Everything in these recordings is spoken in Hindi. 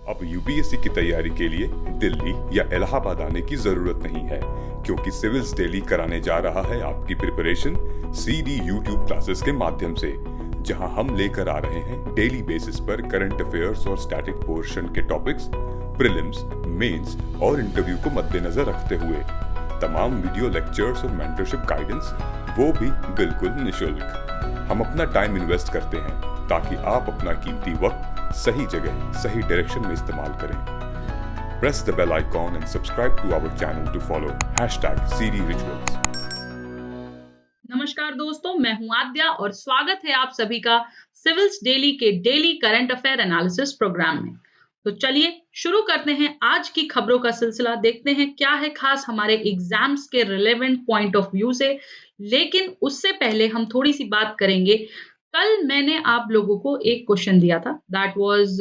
अब यूपीएससी की तैयारी के लिए दिल्ली या इलाहाबाद आने की जरूरत नहीं है, क्योंकि सिविल्स डेली कराने जा रहा है आपकी प्रिपरेशन सीडी यूट्यूब क्लासेस के माध्यम से, जहां हम लेकर आ रहे हैं डेली बेसिस पर करंट अफेयर्स और स्टैटिक पोर्शन के टॉपिक्स, प्रीलिम्स, मेंस और इंटरव्यू को मद्देनजर रखते हुए तमाम वीडियो लेक्चर्स और मेंटरशिप गाइडेंस, वो भी बिल्कुल निशुल्क। हम अपना टाइम इन्वेस्ट करते हैं ताकि आप अपना कीमती वक्त सही जगह सही डायरेक्शन में इस्तेमाल करें। Press the bell icon and subscribe to our channel to follow #CDRituals। नमस्कार दोस्तों, मैं हूं आद्या और स्वागत है आप सभी का सिविल्स डेली के daily current affair analysis program में। तो चलिए शुरू करते हैं आज की खबरों का सिलसिला। देखते हैं क्या है खास हमारे एग्जाम्स के रिलेवेंट पॉइंट ऑफ व्यू से। लेकिन उससे पहले हम थोड़ी सी बात करेंगे। कल मैंने आप लोगों को एक क्वेश्चन दिया था, दैट वाज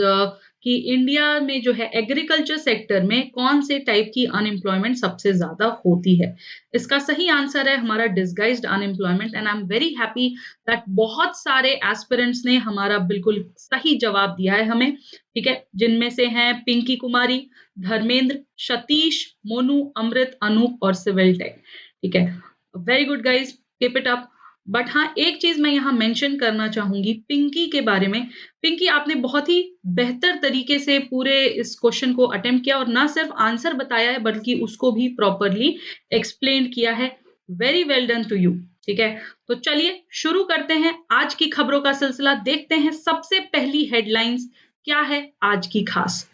कि इंडिया में जो है एग्रीकल्चर सेक्टर में कौन से टाइप की अनएम्प्लॉयमेंट सबसे ज्यादा होती है। इसका सही आंसर है हमारा disguised unemployment, and I am very happy that बहुत सारे एस्पिरेंट्स ने हमारा बिल्कुल सही जवाब दिया है हमें, ठीक है, जिनमें से हैं पिंकी कुमारी, धर्मेंद्र, सतीश, मोनू, अमृत, अनूप और सिविल टेक। ठीक है, very good guys, keep it up. But हाँ, एक चीज मैं यहाँ मेंशन करना चाहूंगी पिंकी के बारे में। पिंकी, आपने बहुत ही बेहतर तरीके से पूरे इस क्वेश्चन को अटेम्प्ट किया और ना सिर्फ आंसर बताया है बल्कि उसको भी प्रॉपरली एक्सप्लेन किया है। Very well done to you. ठीक है, तो चलिए शुरू करते हैं आज की खबरों का सिलसिला। देखते हैं सबसे पहली हेडलाइंस क्या है आज की खास।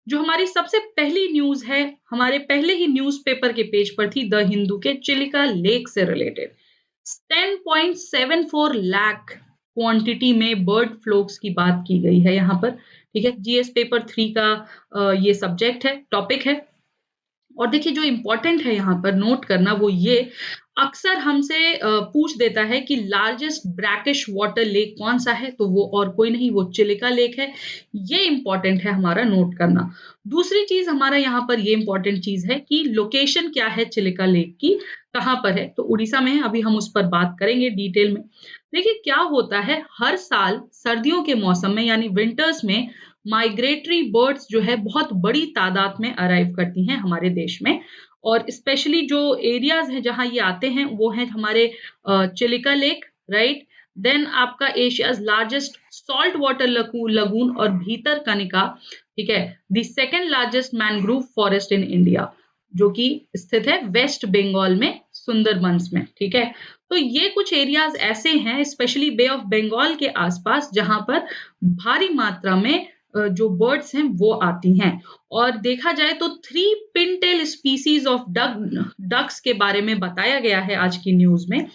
जो हमारी सबसे पहली न्यूज है, हमारे पहले ही न्यूज़पेपर के पेज पर थी, द हिंदू के चिलिका लेक से रिलेटेड 10.74 लाख क्वांटिटी में बर्ड फ्लूक्स की बात की गई है यहाँ पर। ठीक है, जीएस पेपर 3 का ये सब्जेक्ट है, टॉपिक है। और देखिए जो इंपॉर्टेंट है यहाँ पर नोट करना वो ये, अक्सर हमसे पूछ देता है कि लार्जेस्ट ब्रैकिश वाटर लेक कौन सा है, तो वो और कोई नहीं, वो चिलिका लेक है। ये इंपॉर्टेंट है हमारा नोट करना। दूसरी चीज हमारा यहाँ पर ये इंपॉर्टेंट चीज है कि लोकेशन क्या है चिलिका लेक की, कहाँ पर है, तो उड़ीसा में है। अभी हम उस पर बात करेंगे डिटेल में। देखिए क्या होता है, हर साल सर्दियों के मौसम में यानी विंटर्स में माइग्रेटरी बर्ड्स जो है बहुत बड़ी तादाद में अराइव करती हैं हमारे देश में। और स्पेशली जो एरियाज हैं जहां ये आते हैं वो हैं हमारे चिलिका लेक, राइट, देन आपका Asia's largest salt water lagoon और भीतर कनिका, ठीक है, the second largest mangrove forest in India, जो कि स्थित है वेस्ट बंगाल में सुंदरबंस में। ठीक है, तो ये कुछ एरियाज ऐसे हैं स्पेशली बे ऑफ बंगाल के आसपास जहां पर भारी मात्रा में जो बर्ड्स हैं वो आती हैं। और देखा जाए तो 3 पिनटेल स्पीसीज ऑफ डक्स के बारे में बताया गया है आज की न्यूज में,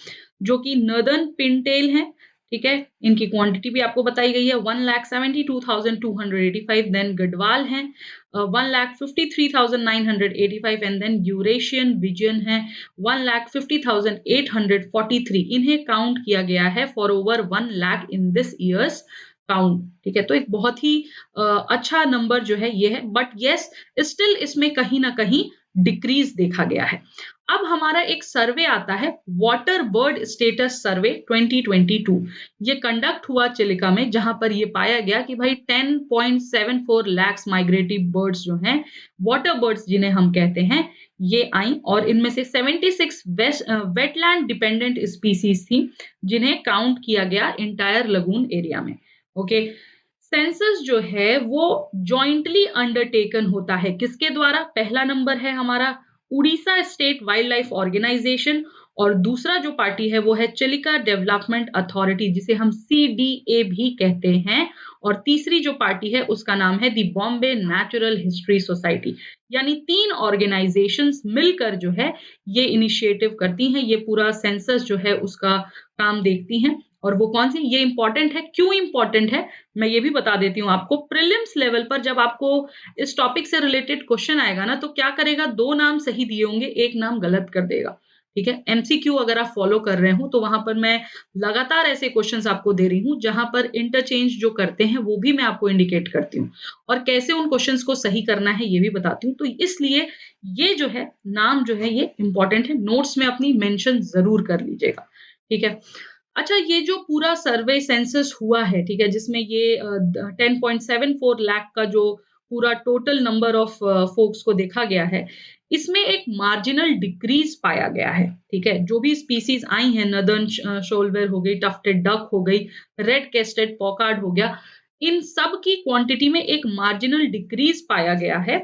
जो कि नर्दर्न पिनटेल हैं। ठीक है, इनकी क्वांटिटी भी आपको बताई गई है, 1,72,285। देन गढ़वाल हैं 1,53,985, एंड देन यूरेशियन विजन है 1,50,843। इन्हें काउंट किया गया है for over 1 lakh in this years count. ठीक है, तो एक बहुत ही अच्छा नंबर जो है ये है, बट यस स्टिल इसमें कहीं ना कहीं डिक्रीज देखा गया है। अब हमारा एक सर्वे आता है, वाटर बर्ड स्टेटस सर्वे 2022। ये कंडक्ट हुआ चिलिका में, जहां पर ये पाया गया कि भाई 10.74 लाख माइग्रेटिव बर्ड्स जो हैं, वाटर बर्ड्स जिन्हें हम कहते हैं, ये आई। और इनमें से 76 वेटलैंड डिपेंडेंट स्पीसीज थी जिन्हें काउंट किया गया इंटायर लगून एरिया में। ओके, सेंसस जो है वो जॉइंटली अंडरटेकन होता है किसके द्वारा? पहला नंबर है हमारा Orissa state wild life organisation, और दूसरा जो पार्टी है वो है चिलिका डेवलपमेंट अथॉरिटी, जिसे हम CDA भी कहते हैं। और तीसरी जो पार्टी है उसका नाम है दी बॉम्बे नेचुरल हिस्ट्री सोसाइटी। यानी 3 ऑर्गेनाइजेशंस मिलकर जो है ये इनिशिएटिव करती हैं, ये पूरा सेंसस जो है उसका काम देखती हैं। और वो कौन सी, ये इंपॉर्टेंट है, क्यों इंपॉर्टेंट है मैं ये भी बता देती हूँ आपको। प्रीलिम्स लेवल पर जब आपको इस टॉपिक से रिलेटेड क्वेश्चन आएगा ना, तो क्या करेगा, 2 नाम सही दिए होंगे, एक नाम गलत कर देगा। ठीक है, MCQ अगर आप फॉलो कर रहे हो तो वहां पर मैं लगातार ऐसे क्वेश्चंस आपको दे रही हूँ जहां पर इंटरचेंज जो करते हैं वो भी मैं आपको इंडिकेट करती हूँ, और कैसे उन क्वेश्चंस को सही करना है ये भी बताती हूँ। तो इसलिए ये जो है नाम जो है ये इंपॉर्टेंट है, नोट्स में अपनी मेंशन जरूर कर लीजिएगा। ठीक है, अच्छा, ये जो पूरा सर्वे सेंसस हुआ है, ठीक है, जिसमें ये 10.74 लाख का जो पूरा टोटल नंबर ऑफ फोक्स को देखा गया है, इसमें एक मार्जिनल डिक्रीज पाया गया है, ठीक है? जो भी स्पीसीज आई हैं, नदर्न शोलवेयर हो गई, टफ्टेड डक हो गई, रेड क्रेस्टेड पॉकार्ड हो गया, इन सब की क्वांटिटी में एक मार्जिनल डिक्रीज पाया गया है।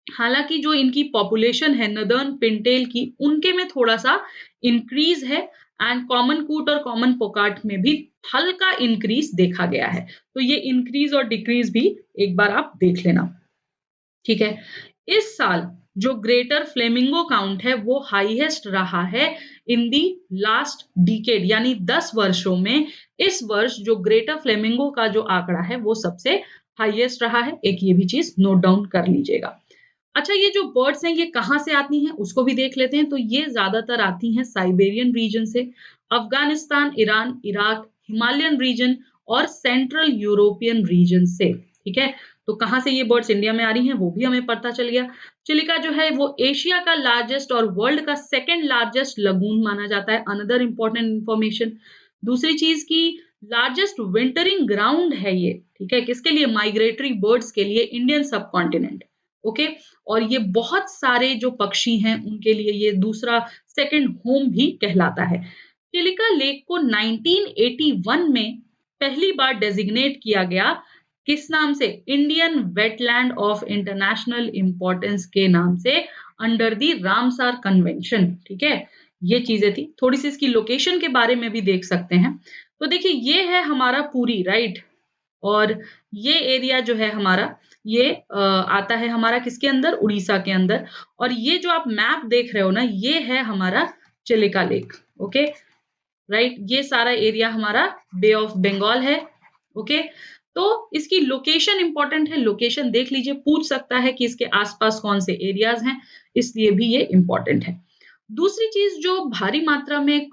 हालांकि जो इनकी पॉपुलेशन है नदर्न पिनटेल की, उनके में थोड़ा सा इंक्रीज है, एंड कॉमन कूट और कॉमन पोकाट में भी हल्का इंक्रीज देखा गया है। तो ये इंक्रीज और डिक्रीज भी एक बार आप देख लेना, ठीक है? इस साल जो ग्रेटर फ्लेमिंगो काउंट है वो हाईएस्ट रहा है इन दी लास्ट डिकेड, यानी 10 वर्षों में इस वर्ष जो ग्रेटर फ्लेमिंगो का जो आंकड़ा है वो सबसे हाईएस्ट रहा है। एक ये भी चीज नोट डाउन कर लीजिएगा। अच्छा, ये जो बर्ड्स हैं ये कहाँ से आती हैं उसको भी देख लेते हैं। तो ये ज्यादातर आती हैं साइबेरियन रीजन से, Afghanistan, Iran, Iraq, Himalayan region और सेंट्रल यूरोपियन रीजन से, ठीक है? तो कहाँ से ये बर्ड्स इंडिया में आ रही हैं वो भी हमें पता चल गया। चिलिका जो है वो एशिया का लार्जेस्ट और वर्ल्ड का सेकंड लार्जेस्ट लगून माना जाता है। Another important information. दूसरी चीज की लार्जेस्ट विंटरिंग ग्राउंड है ये, ठीक है? किसके लिए? माइग्रेटरी बर्ड्स के लिए, इंडियन सब कॉन्टिनेंट, ओके? और ये बहुत सारे जो पक्षी हैं उनके लिए ये दूसरा सेकंड होम भी कहलाता है। चिलिका लेक को 1981 में पहली बार डेजिग्नेट किया गया, किस नाम से? Indian wetland of international importance के नाम से, अंडर दी रामसार कन्वेंशन, ठीक है? ये चीजें थी। थोड़ी सी इसकी लोकेशन के बारे में भी देख सकते हैं। तो देखिए ये है हमारा पुरी, राइट? और ये एरिया जो है हमारा, ये आता है हमारा किसके अंदर? उड़ीसा के अंदर। और ये जो आप मैप देख रहे हो ना, ये है हमारा चिलिका लेक, ओके? राइट? ये सारा एरिया हमारा बे ऑफ बंगाल है, ओके? तो इसकी लोकेशन इंपॉर्टेंट है, लोकेशन देख लीजिए। पूछ सकता है कि इसके आसपास कौन से एरियाज हैं, इसलिए भी ये इंपॉर्टेंट है। दूसरी चीज जो भारी मात्रा में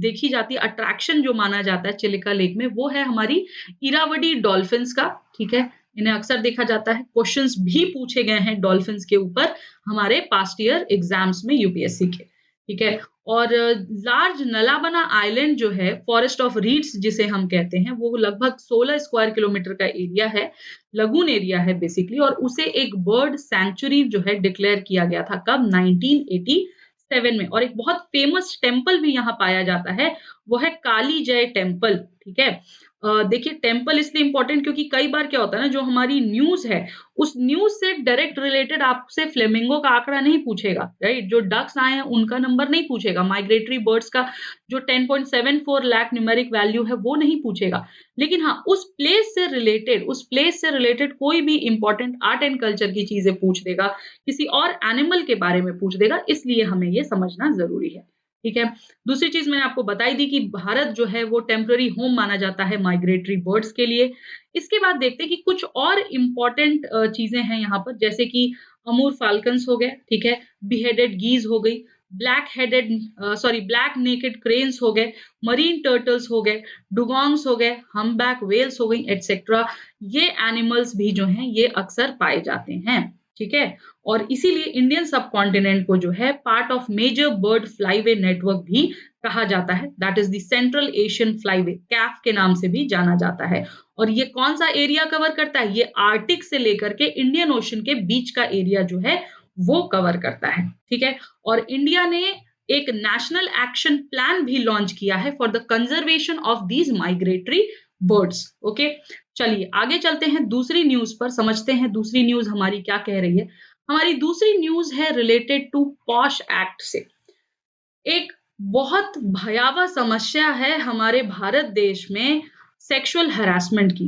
देखी जाती है, अट्रैक्शन जो माना जाता है चिलिका लेक में, वो है हमारी इरावदी डॉल्फिन्स का, ठीक है? इन्हें अक्सर देखा जाता है। क्वेश्चंस भी पूछे गए हैं डॉल्फिन्स के ऊपर हमारे पास्ट ईयर एग्जाम्स में यूपीएससी के, ठीक है? और लार्ज नलाबना आइलैंड जो है, फॉरेस्ट ऑफ रीड्स जिसे हम कहते हैं, वो लगभग 16 स्क्वायर किलोमीटर का एरिया है, लगून एरिया है बेसिकली, और उसे एक बर्ड सैंक्चुरी जो है डिक्लेयर किया गया था। कब? 1987 में। और एक बहुत फेमस टेम्पल भी यहाँ पाया जाता है, वो है काली जय टेम्पल, ठीक है? देखिए टेम्पल इसलिए इंपॉर्टेंट क्योंकि कई बार क्या होता है ना, जो हमारी न्यूज है उस न्यूज से डायरेक्ट रिलेटेड आपसे फ्लेमिंगो का आंकड़ा नहीं पूछेगा, राइट? जो डक्स आए हैं उनका नंबर नहीं पूछेगा, माइग्रेटरी बर्ड्स का जो 10.74 लाख न्यूमेरिक वैल्यू है वो नहीं पूछेगा। लेकिन हाँ, उस प्लेस से रिलेटेड कोई भी इंपॉर्टेंट आर्ट एंड कल्चर की चीजें पूछ देगा, किसी और एनिमल के बारे में पूछ देगा, इसलिए हमें ये समझना जरूरी है, ठीक है? दूसरी चीज मैंने आपको बताई दी कि भारत जो है वो टेम्पररी होम माना जाता है माइग्रेटरी बर्ड्स के लिए। इसके बाद देखते हैं कि कुछ और इम्पोर्टेंट चीजें हैं यहाँ पर, जैसे कि अमूर फाल्कन्स हो गए, ठीक है? बिहेडेड गीज हो गई, ब्लैक नेकेड क्रेन्स हो गए, मरीन टर्टल्स हो गए, डुगोंग्स हो गए, हम्बैक वेल्स हो गई, एटसेट्रा। ये एनिमल्स भी जो हैं ये अक्सर पाए जाते हैं, ठीक है? और इसीलिए इंडियन सब कॉन्टिनेंट को जो है part of major bird flyway network भी कहा जाता है। That is the central Asian flyway, CAF के नाम से भी जाना जाता है। और ये कौन सा एरिया कवर करता है? ये आर्टिक से लेकर के इंडियन ओशन के बीच का एरिया जो है वो कवर करता है, ठीक है? और इंडिया ने एक नेशनल एक्शन प्लान भी लॉन्च किया है for the conservation of these migratory birds, okay? चलिए आगे चलते हैं दूसरी न्यूज पर, समझते हैं दूसरी न्यूज हमारी क्या कह रही है। हमारी दूसरी न्यूज है रिलेटेड टू पॉश एक्ट से। एक बहुत भयावह समस्या है हमारे भारत देश में सेक्सुअल हैरेसमेंट की,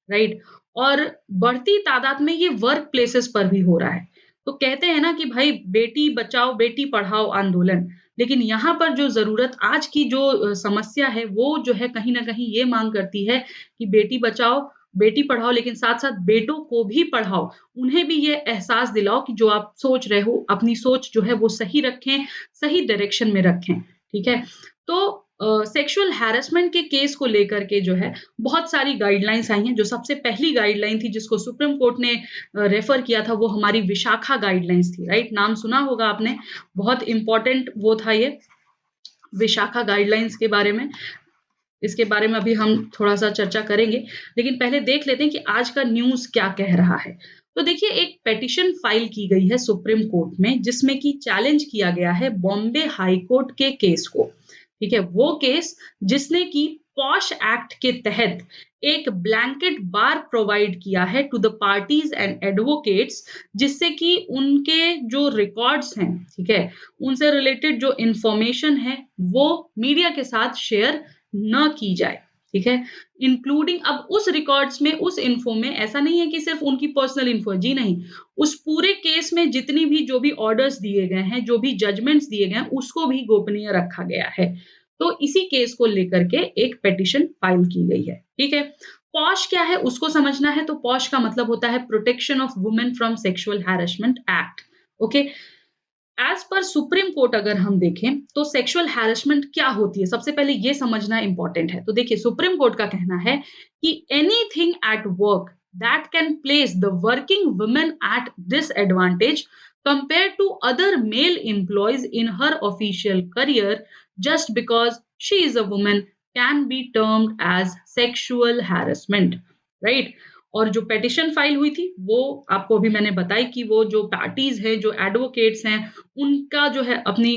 राइट? और बढ़ती तादाद में ये वर्क प्लेसेस पर भी हो रहा है। तो कहते हैं ना कि भाई बेटी बचाओ बेटी पढ़ाओ आंदोलन, लेकिन यहाँ पर जो जरूरत आज की जो समस्या है वो जो है कहीं ना कहीं ये मांग करती है कि बेटी बचाओ बेटी पढ़ाओ, लेकिन साथ साथ बेटों को भी पढ़ाओ। उन्हें भी ये एहसास दिलाओ कि जो आप सोच रहे हो अपनी सोच जो है वो सही रखें, सही डायरेक्शन में रखें, ठीक है? तो सेक्सुअल हैरेसमेंट के केस को लेकर के जो है बहुत सारी गाइडलाइंस आई हैं। जो सबसे पहली गाइडलाइन थी जिसको सुप्रीम कोर्ट ने रेफर किया था वो हमारी विशाखा गाइडलाइंस थी, राइट? नाम सुना होगा आपने, बहुत इंपॉर्टेंट वो था ये विशाखा गाइडलाइंस के बारे में। इसके बारे में अभी हम थोड़ा सा चर्चा करेंगे, लेकिन पहले देख लेते हैं कि आज का न्यूज़ क्या कह रहा है। तो देखिए एक पिटीशन फाइल की गई है सुप्रीम कोर्ट में जिसमें कि चैलेंज किया गया है बॉम्बे हाई कोर्ट के केस को। ठीक है? वो केस जिसने कि पॉश एक्ट के तहत एक ब्लैंकेट बार प्रोवाइड किया है to the parties and advocates जिससे कि उनके जो रिकॉर्ड्स हैं, ठीक है? उनसे रिलेटेड जो इन्फॉर्मेशन है वो मीडिया के साथ शेयर न की जाए। ठीक है? इंक्लूडिंग अब उस रिकॉर्ड्स में, उस इन्फो में ऐसा नहीं है कि सिर्फ़ उनकी पर्सनल इन्फो है, जी नहीं। उस पूरे केस में जितनी भी जो भी ऑर्डर्स दिए गए हैं, जो भी जजमेंट्स दिए गए हैं, उसको भी गोपनीय रखा गया है। तो इसी केस को लेकर के एक पिटीशन फाइल की गई है। ठीक है? पॉश क्या है उसको समझना है तो पॉश का मतलब होता है protection of women from sexual harassment act. Okay? As per supreme court अगर हम देखें, तो सेक्सुअल हैरेसमेंट क्या होती है? सबसे पहले ये समझना इम्पोर्टेंट है। तो देखिए, सुप्रीम कोर्ट का कहना है कि anything at work that can place the working woman at disadvantage compared to other male employees in her official career just because she is a woman can be termed as sexual harassment, right? और जो पिटीशन फाइल हुई थी, वो आपको अभी मैंने बताई कि वो जो पार्टीज़ हैं, जो एडवोकेट्स हैं, उनका जो है अपनी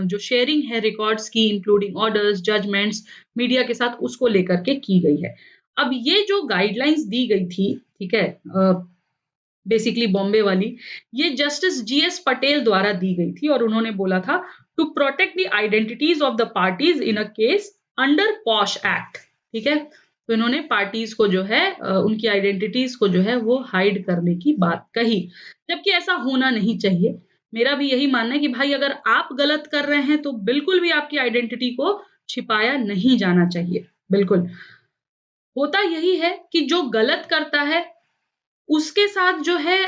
जो शेयरिंग है रिकॉर्ड्स की इंक्लूडिंग ऑर्डर्स, जजमेंट्स मीडिया के साथ उसको लेकर के की गई है। अब ये जो गाइडलाइंस दी गई थी, ठीक है? बेसिकली बॉम्बे वाली, ये जस्टिस जीएस पटेल द्वारा दी गई थी और उन्होंने बोला था to protect the identities of the parties in a case under POSH act. ठीक है? तो इन्होंने पार्टीज को जो है उनकी आइडेंटिटीज को जो है वो हाइड करने की बात कही, जबकि ऐसा होना नहीं चाहिए। मेरा भी यही मानना है कि भाई अगर आप गलत कर रहे हैं तो बिल्कुल भी आपकी आइडेंटिटी को छिपाया नहीं जाना चाहिए, बिल्कुल। होता यही है कि जो गलत करता है उसके साथ जो है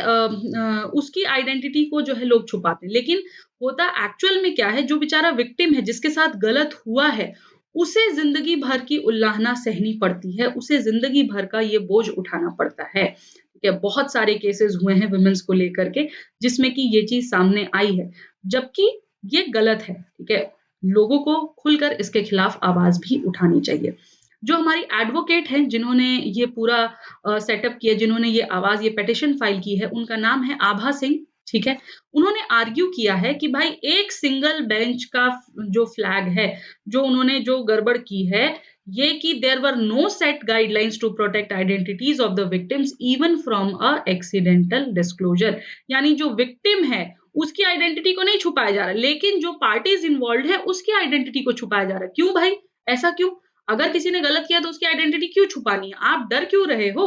उसकी आइडेंटिटी को जो है लोग छुपाते हैं। लेकिन होता एक्चुअल में क्या है, जो बेचारा विक्टिम है, जिसके साथ गलत हुआ है, उसे ज़िंदगी भर की उल्लाहना सहनी पड़ती है, उसे ज़िंदगी भर का ये बोझ उठाना पड़ता है। ठीक है? बहुत सारे केसेज़ हुए हैं वुमेन्स को लेकर के, जिसमें कि ये चीज़ सामने आई है, जबकि ये गलत है। ठीक है? लोगों को खुलकर इसके खिलाफ आवाज़ भी उठानी चाहिए। जो हमारी एडवोकेट हैं, जिन्होंने ये पूरा सेटअप किया, जिन्होंने ये आवाज़, ये पिटीशन फाइल की है, उनका नाम है आभा सिंह, ठीक है? उन्होंने आर्ग्यू किया है कि भाई एक सिंगल बेंच का जो फ्लैग है, जो उन्होंने जो गड़बड़ की है, ये कि there were no set guidelines to protect identities of the victims even from a accidental disclosure. यानी जो विक्टिम है, उसकी आइडेंटिटी को नहीं छुपाया जा रहा है, लेकिन जो पार्टीज़ इन्वॉल्व्ड है, उसकी आइडेंटिटी को छुपाया जा रहा है। क्यों भाई? ऐसा क्यों? अगर किसी ने गलत किया तो उसकी आइडेंटिटी क्यों छुपानी है? आप डर क्यों रहे हो?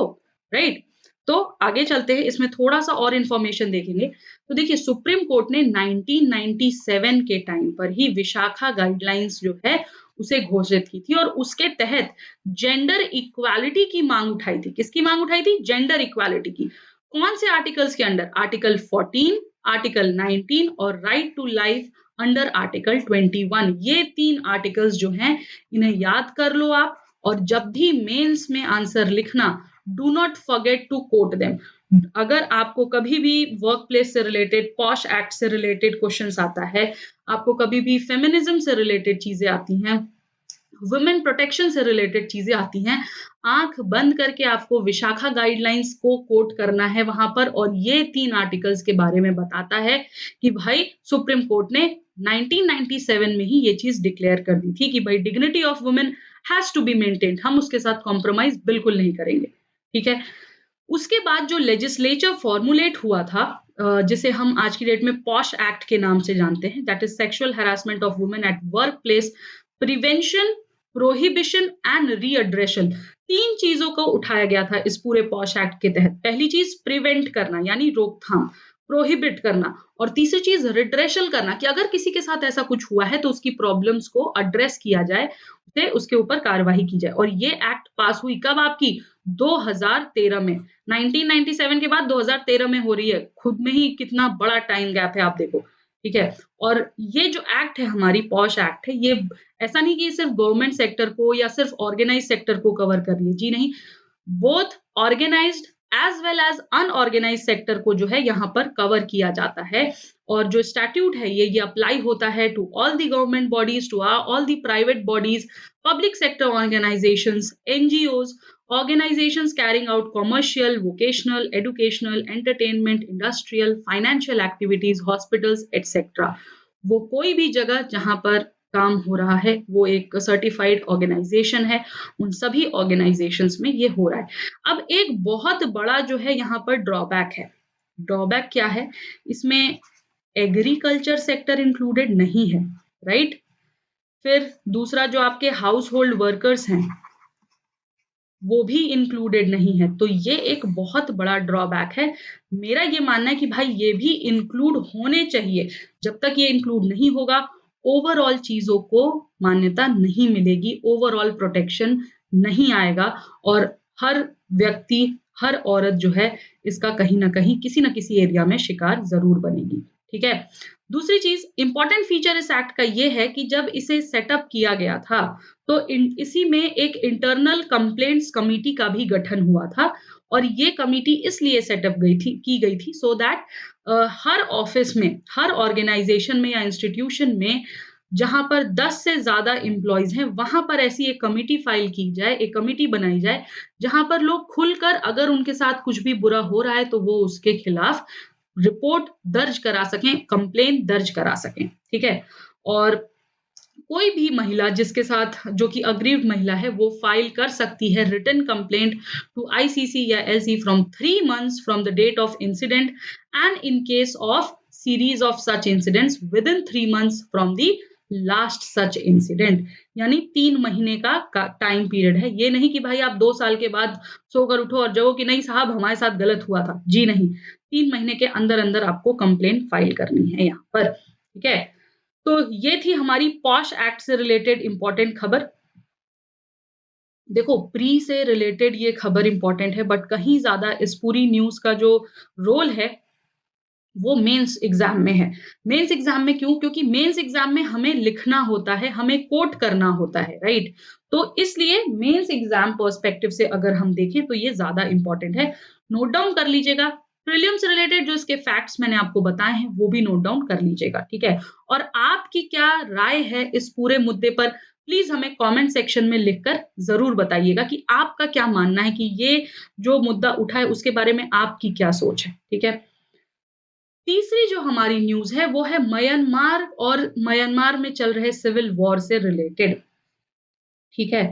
राइट? तो आगे चलते हैं, इसमें थोड़ा-सा और इन्फॉर्मेशन देखेंगे। तो देखिए सुप्रीम कोर्ट ने 1997 के टाइम पर ही विशाखा गाइडलाइंस जो है उसे घोषित की थी और उसके तहत जेंडर इक्वालिटी की माँग उठाई थी। किसकी माँग उठाई थी? जेंडर इक्वालिटी की। कौन से आर्टिकल्स के अंडर? आर्टिकल 14, आर्टिकल 19 और right to life under article 21। ये 3 आर्टिकल्स जो हैं, इन्हें याद कर लो आप और जब भी मेंस में आंसर लिखना, do not forget to quote them. अगर आपको कभी भी वर्क प्लेस से रिलेटेड, पॉश एक्ट से रिलेटेड क्वेश्चंस आता है, आपको कभी भी फेमिनिज्म से रिलेटेड चीज़ें आती हैं, वुमेन प्रोटेक्शन से रिलेटेड चीज़ें आती हैं, आँख बंद करके आपको विशाखा गाइडलाइंस को कोट करना है वहाँ पर और ये 3 आर्टिकल्स के बारे में बताता है कि भाई सुप्रीम कोर्ट ने 1997 में ही ये चीज़ डिक्लेयर कर दी थी कि भाई dignity of women has to be maintained, हम उसके साथ कॉम्प्रोमाइज़ बिल्कुल नहीं करेंगे। ठीक है? उसके बाद जो लेजिस्लेचर फॉर्मुलेट हुआ था जिसे हम आज की डेट में पॉश एक्ट के नाम से जानते हैं, that is sexual harassment of women at work place, prevention, prohibition and redressal. 3 चीज़ों को उठाया गया था इस पूरे पॉश एक्ट के तहत। पहली चीज़ प्रिवेंट करना यानी रोकथाम, प्रोहिबिट करना और तीसरी चीज़ रिड्रेसल करना कि अगर किसी के साथ ऐसा कुछ हुआ है तो उसकी प्रॉब्लम्स को एड्रेस किया जाए, उसे उसके ऊपर कार्रवाई की जाए और ये एक्ट पास हुई कब आपकी? 2013 में। 1997 के बाद 2013 में हो रही है। खुद में ही कितना बड़ा टाइम गैप है आप देखो, ठीक है? और ये जो एक्ट है हमारी पॉश एक्ट है, ये ऐसा नहीं कि ये सिर्फ़ गवर्नमेंट सेक्टर को या सिर्फ़ ऑर्गेनाइज़्ड सेक्टर को कवर कर रही है, जी नहीं। Both organised as well as unorganise sector को जो है यहाँ पर कवर किया जाता है। और जो स्टैट्यूट है ये अप्लाई होता है to all the government bodies, to all the private bodies, public sector organisations, NGOs, organizations carrying out commercial, vocational, educational, entertainment, industrial, financial activities, hospitals, etc. वो कोई भी जगह जहां पर काम हो रहा है वो एक सर्टिफाइड ऑर्गेनाइजेशन है, उन सभी ऑर्गेनाइजेशंस में ये हो रहा है। अब एक बहुत बड़ा जो है यहाँ पर ड्रॉबैक है। ड्रॉबैक क्या है? इसमें एग्रीकल्चर सेक्टर इंक्लूडेड नहीं है, राइट? फिर दूसरा जो आपके हाउस होल्ड वर्कर्स हैं वो भी इंक्लूडेड नहीं है, तो ये एक बहुत बड़ा ड्रॉबैक है। मेरा ये मानना है कि भाई ये भी इंक्लूड होने चाहिए। जब तक ये इंक्लूड नहीं होगा, ओवरऑल चीजों को मान्यता नहीं मिलेगी, ओवरऑल प्रोटेक्शन नहीं आएगा और हर व्यक्ति, हर औरत जो है इसका कहीं ना कहीं किसी ना किसी एरिया में शिकार जरूर बनेगी। ठीक है। दूसरी चीज, इंपॉर्टेंट फीचर इस एक्ट का ये है कि जब इसे सेटअप किया गया था तो इसी में एक इंटरनल कंप्लेंट्स कमिटी का भी गठन हुआ था और ये कमिटी इसलिए सेटअप की गई थी सो दैट हर ऑफिस में, हर ऑर्गेनाइजेशन में या इंस्टीट्यूशन में जहां पर 10 से ज्यादा एम्प्लॉयज हैं वहां पर ऐसी एक कमिटी फाइल की जाए, एक कमिटी बनाई जाए जहां पर लोग खुलकर अगर उनके साथ कुछ भी बुरा हो रहा है तो वो उसके खिलाफ रिपोर्ट दर्ज करा सकें, कंप्लेन दर्ज करा सकें। ठीक है। और कोई भी महिला जिसके साथ, जो कि अग्रीव्ड महिला है, वो फाइल कर सकती है रिटन कंप्लेंट टू आईसीसी या LC from 3 months from the date of incident and in case of series of such incidents within 3 months from the last such incident. यानी 3 महीने का टाइम पीरियड है। ये नहीं कि भाई आप 2 साल के बाद सोकर उठो और जगो कि नहीं साहब हमारे साथ गलत हुआ था। जी नहीं, 3 महीने के अंदर अंदर आपको कंप्लेंट फाइल करनी है यहाँ पर। ठीक है। तो ये थी हमारी पॉश एक्ट से रिलेटेड इंपॉर्टेंट खबर। देखो, प्री से रिलेटेड ये खबर इंपॉर्टेंट है बट कहीं ज्यादा इस पूरी न्यूज का जो रोल है वो मेंस एग्जाम में है। मेंस एग्जाम में क्यों? क्योंकि मेंस एग्जाम में हमें लिखना होता है, हमें कोट करना होता है, राइट? तो इसलिए मेंस एग्जाम पर्सपेक्टिव से अगर हम देखें तो ये ज्यादा इंपॉर्टेंट है। नोट डाउन कर लीजिएगा। प्रीलिम से रिलेटेड जो इसके फैक्ट्स मैंने आपको बताए हैं वो भी नोट डाउन कर लीजिएगा। ठीक है। और आपकी क्या राय है इस पूरे मुद्दे पर, प्लीज हमें कमेंट सेक्शन में लिखकर जरूर बताइएगा कि आपका क्या मानना है कि ये जो मुद्दा उठा है उसके बारे में आपकी क्या सोच है। ठीक है। तीसरी जो हमारी न्यूज है वो है म्यांमार और म्यांमार में चल रहे सिविल वॉर से रिलेटेड। ठीक है।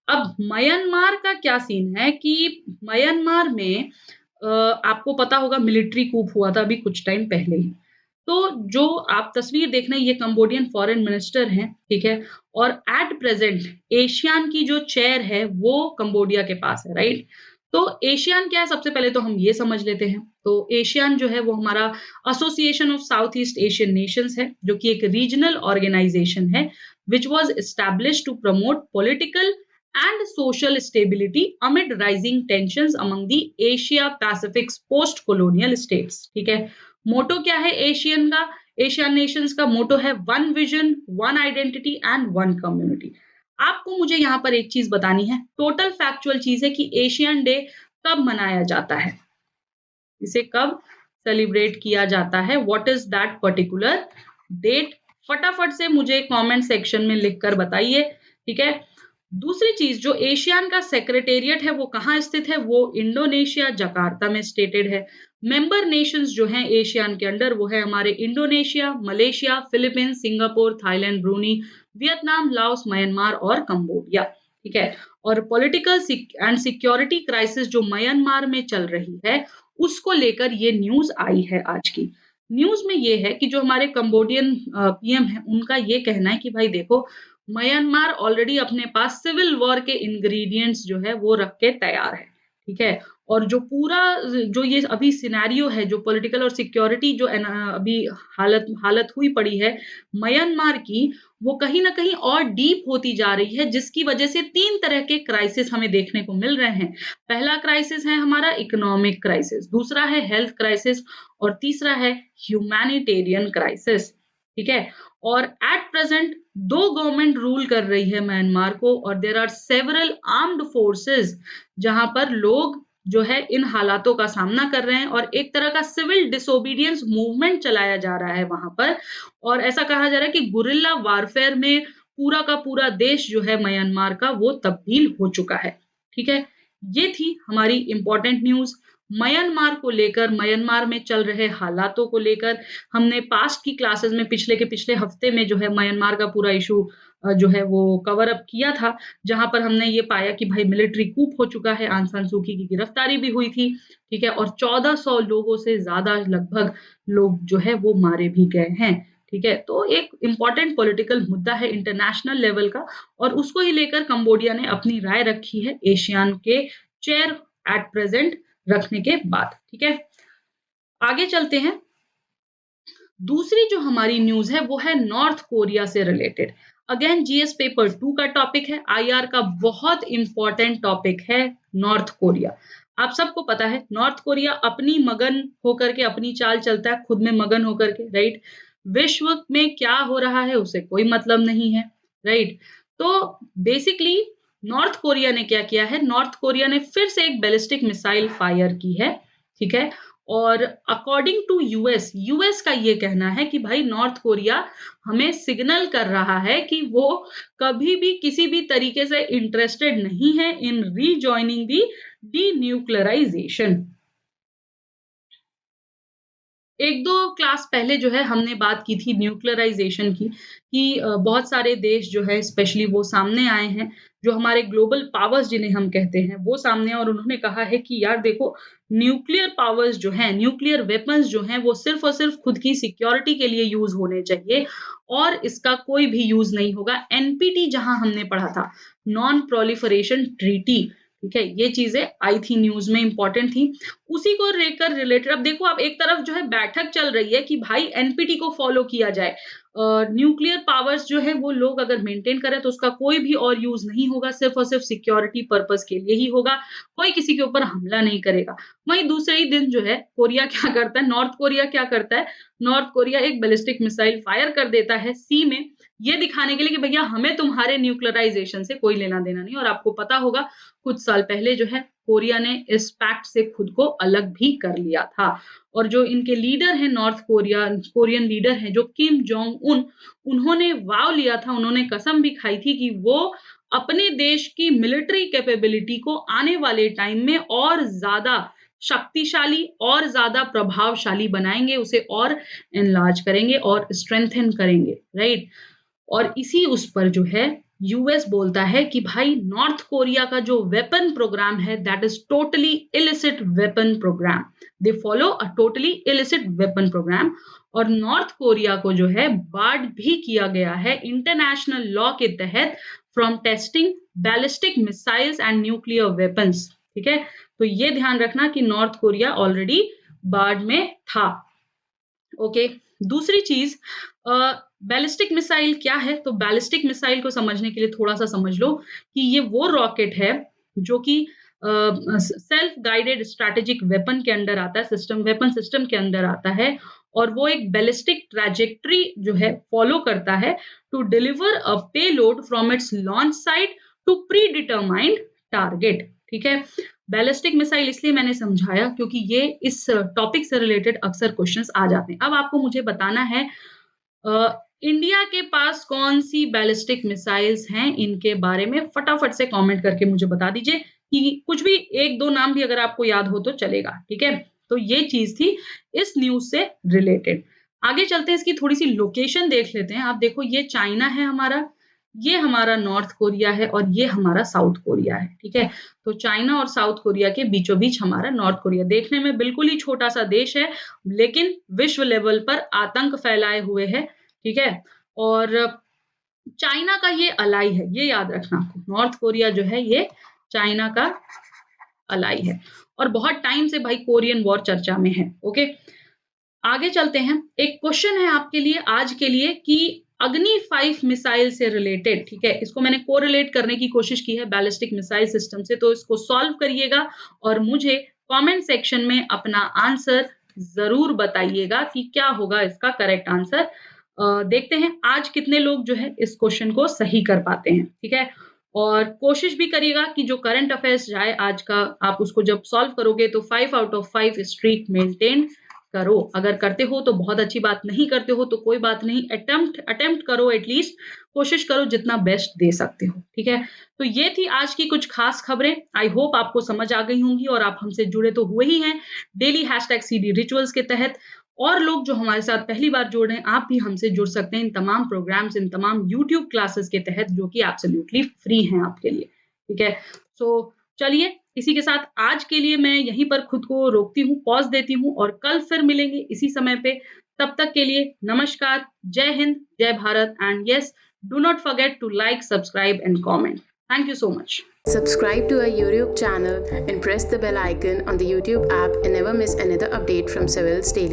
अब म्यांमार का क्या सीन है कि म्यांमार में आपको पता होगा मिलिट्री कूप हुआ था अभी कुछ टाइम पहले ही। तो जो आप तस्वीर देख रहे हैं ये कंबोडियन फॉरेन मिनिस्टर हैं। ठीक है। और एट प्रेजेंट एशियान की जो चेयर है वो कंबोडिया के पास है, राइट? तो एशियान क्या है, सबसे पहले तो हम ये समझ लेते हैं। तो एशियान जो है वो हमारा association of south east Asian Nations है, जो कि एक रीजनल ऑर्गेनाइजेशन है which was established to promote political and social stability amid rising tensions among the Asia Pacific's post-colonial states। ठीक है। मोटो क्या है एशियन का? एशियन नेशंस का मोटो है one vision, one identity and one community. आपको मुझे यहाँ पर एक चीज बतानी है, टोटल फैक्चुअल चीज है कि एशियन डे कब मनाया जाता है, इसे कब सेलिब्रेट किया जाता है, what is that particular date? फटाफट से मुझे कमेंट सेक्शन में लिखकर बताइए। ठीक है। दूसरी चीज, जो एशियान का सेक्रेटेरिएट है वो कहाँ स्थित है? वो इंडोनेशिया जकार्ता में स्टेटेड है। मेंबर नेशंस जो हैं एशियान के अंडर वो है हमारे Indonesia, Malaysia, Philippines, Singapore, Thailand, Bruny, Vietnam, Laos, Myanmar और कंबोडिया। ठीक है। और पॉलिटिकल एंड सिक्योरिटी क्राइसिस जो म्यांमार में चल रही है उसको लेकर ये न्यूज आई है। आज की न्यूज में ये है कि जो हमारे कंबोडियन पीएम है उनका ये कहना है कि भाई देखो, म्यांमार ऑलरेडी अपने पास सिविल वॉर के इंग्रेडिएंट्स जो है वो रख के तैयार है। ठीक है। और जो पूरा जो ये अभी सिनेरियो है, जो पॉलिटिकल और सिक्योरिटी जो अभी हालत हुई पड़ी है म्यांमार की, वो कहीं ना कहीं और डीप होती जा रही है, जिसकी वजह से 3 तरह के क्राइसिस हमें देखने को मिल रहे हैं। पहला क्राइसिस है हमारा इकोनॉमिक क्राइसिस, दूसरा है हेल्थ क्राइसिस और तीसरा है ह्यूमैनिटेरियन क्राइसिस। ठीक है। और एट प्रेजेंट 2 गवर्नमेंट रूल कर रही है म्यांमार को और there are several armed forces जहां पर लोग जो है इन हालातों का सामना कर रहे हैं और एक तरह का सिविल डिसोबीडियंस मूवमेंट चलाया जा रहा है वहां पर। और ऐसा कहा जा रहा है कि गुरिल्ला वारफेयर में पूरा का पूरा देश जो है म्यांमार का वो तब्दील हो चुका है। ठीक है, ये थी हमारी इंपॉर्टेंट न्यूज म्यांमार को लेकर, म्यांमार में चल रहे हालातों को लेकर। हमने पास्ट की क्लासेस में पिछले के पिछले हफ्ते में जो है म्यांमार का पूरा इशू जो है वो कवर अप किया था, जहां पर हमने ये पाया कि भाई मिलिट्री कूप हो चुका है, आंग सान सू की गिरफ्तारी भी हुई थी। ठीक है, और 1400 लोगों से ज्यादा लगभग लोग जो है वो मारे भी गए हैं। ठीक है, तो एक इम्पॉर्टेंट पॉलिटिकल मुद्दा है इंटरनेशनल लेवल का, और उसको ही लेकर कंबोडिया ने अपनी राय रखी है एशियान के चेयर एट प्रेजेंट रखने के बाद। ठीक है, आगे चलते हैं। दूसरी जो हमारी न्यूज है वो है नॉर्थ कोरिया से रिलेटेड। अगेन जीएस पेपर 2 का टॉपिक है, आईआर का बहुत इंपॉर्टेंट टॉपिक है नॉर्थ कोरिया। आप सबको पता है नॉर्थ कोरिया अपनी मगन होकर के अपनी चाल चलता है, खुद में मगन होकर के, राइट। विश्व में क्या हो रहा है उसे कोई मतलब नहीं है, राइट। तो बेसिकली नॉर्थ कोरिया ने क्या किया है, नॉर्थ कोरिया ने फिर से एक बैलिस्टिक मिसाइल फायर की है। ठीक है, और अकॉर्डिंग टू यूएस, यूएस का ये कहना है कि भाई नॉर्थ कोरिया हमें सिग्नल कर रहा है कि वो कभी भी किसी भी तरीके से इंटरेस्टेड नहीं है इन रीजॉइनिंग दी डीन्यूक्लियराइजेशन। एक दो क्लास पहले जो है हमने बात की थी न्यूक्लियराइजेशन की, कि बहुत सारे देश जो है स्पेशली वो सामने आए हैं, जो हमारे ग्लोबल पावर्स जिन्हें हम कहते हैं वो सामने, और उन्होंने कहा है कि यार देखो न्यूक्लियर पावर्स जो हैं, न्यूक्लियर वेपन्स जो हैं वो सिर्फ और सिर्फ खुद की सिक्योरिटी के लिए यूज होने चाहिए और इसका कोई भी यूज नहीं होगा। एनपीटी जहां हमने पढ़ा था, नॉन प्रोलिफरेशन ट्रीटी, ठीक है, ये चीजें आई थी न्यूज में, इंपॉर्टेंट थी। उसी को लेकर रिलेटेड अब देखो, अब एक तरफ जो है बैठक चल रही है कि भाई एनपीटी को फॉलो किया जाए, न्यूक्लियर पावर्स जो है वो लोग अगर मेंटेन करें तो उसका कोई भी और यूज नहीं होगा, सिर्फ और सिर्फ सिक्योरिटी पर्पस के लिए ही होगा, कोई किसी के ऊपर हमला नहीं करेगा। वहीं दूसरे ही दिन जो है कोरिया क्या करता है, नॉर्थ कोरिया क्या करता है, नॉर्थ कोरिया एक बैलिस्टिक मिसाइल फायर कर देता है सी में, ये दिखाने के लिए कि भैया हमें तुम्हारे न्यूक्लियराइजेशन से कोई लेना देना नहीं। और आपको पता होगा कुछ साल पहले जो है कोरिया ने इस पैक्ट से खुद को अलग भी कर लिया था, और जो इनके लीडर हैं नॉर्थ कोरिया, कोरियन लीडर हैं जो किम जोंग उन, उन्होंने वाव लिया था, उन्होंने कसम भी खाई थी कि वो अपने देश की मिलिट्री कैपेबिलिटी को आने वाले टाइम में और ज्यादा शक्तिशाली और ज्यादा प्रभावशाली बनाएंगे, उसे और एनलार्ज करेंगे और स्ट्रेंथन करेंगे, राइट। और इसी उस पर जो है यूएस बोलता है कि भाई नॉर्थ कोरिया का जो वेपन प्रोग्राम है that is totally illicit weapon program, they follow a totally illicit weapon program. और नॉर्थ कोरिया को जो है बार्ड भी किया गया है इंटरनेशनल लॉ के तहत from testing ballistic missiles and nuclear weapons. ठीक है, तो ये ध्यान रखना कि नॉर्थ कोरिया ऑलरेडी बार्ड में था। ओके, दूसरी चीज, बैलिस्टिक मिसाइल क्या है, तो बैलिस्टिक मिसाइल को समझने के लिए थोड़ा सा समझ लो कि ये वो रॉकेट है जो कि सेल्फ गाइडेड स्ट्रैटेजिक वेपन के अंडर आता है, सिस्टम, वेपन सिस्टम के अंदर आता है, और वो एक बैलिस्टिक ट्रैजेक्टरी जो है फॉलो करता है to deliver a payload from its launch site to pre determined target. ठीक है, बैलिस्टिक मिसाइल इसलिए मैंने समझाया क्योंकि ये इस टॉपिक से रिलेटेड अक्सर क्वेश्चंस आ जाते हैं। अब आपको मुझे बताना है इंडिया के पास कौन सी बैलिस्टिक मिसाइल्स हैं, इनके बारे में फटाफट से कमेंट करके मुझे बता दीजिए, कि कुछ भी एक दो नाम भी अगर आपको याद हो तो चलेगा। ठीक है, तो ये चीज थी इस न्यूज से रिलेटेड। आगे चलते हैं, इसकी थोड़ी सी लोकेशन देख लेते हैं। आप देखो ये चाइना है हमारा, ये हमारा नॉर्थ कोरिया है, और ये हमारा साउथ कोरिया है। ठीक है, तो चाइना और साउथ कोरिया के बीचों बीच हमारा नॉर्थ कोरिया, देखने में बिल्कुल ही छोटा सा देश है लेकिन विश्व लेवल पर आतंक फैलाए हुए है। ठीक है, और चाइना का ये अलाई है, ये याद रखना आपको, नॉर्थ कोरिया जो है ये चाइना का अलाई है, और बहुत टाइम से भाई कोरियन वॉर चर्चा में है। ओके, आगे चलते हैं। एक क्वेश्चन है आपके लिए आज के लिए कि अग्नि 5 मिसाइल से रिलेटेड, ठीक है, इसको मैंने कोरिलेट करने की कोशिश की है बैलिस्टिक मिसाइल सिस्टम से, तो इसको सॉल्व करिएगा और मुझे कमेंट सेक्शन में अपना आंसर जरूर बताइएगा कि क्या होगा इसका करेक्ट आंसर। देखते हैं आज कितने लोग जो है इस क्वेश्चन को सही कर पाते हैं। ठीक है, और कोशिश भी करिएगा कि जो करंट अफेयर्स जाए आज का, आप उसको जब सॉल्व करोगे तो 5 आउट ऑफ 5 स्ट्रीक मेंटेन करो। अगर करते हो तो बहुत अच्छी बात, नहीं करते हो तो कोई बात नहीं, अटेम्प्ट करो, एटलीस्ट कोशिश करो जितना बेस्ट दे सकते हो, ठीक है? तो ये थी आज की कुछ खास खबरें। आई होप आपको समझ आ गई होंगी और आप हमसे जुड़े तो हुए ही हैं डेली #CD रिचुअल्स के तहत। और लोग जो हमारे साथ पहली बार जुड़ रहे हैं, आप भी हमसे जुड़ सकते हैं इन तमाम प्रोग्राम्स, इन तमाम यूट्यूब क्लासेस के तहत, जो कि एब्सोल्युटली फ्री हैं आपके लिए, ठीक है? सो चलिए, इसी के साथ आज के लिए मैं यहीं पर खुद को रोकती हूँ, पॉज़ देती हूँ और कल फिर मिलेंगे इसी समय पे। तब तक के लिए नमस्कार, जय हिंद, जय Bharat and yes, do not forget to like, subscribe and comment. Thank you so much. Subscribe to our YouTube channel and press the bell icon on the YouTube app and never miss another update from Civil's Daily.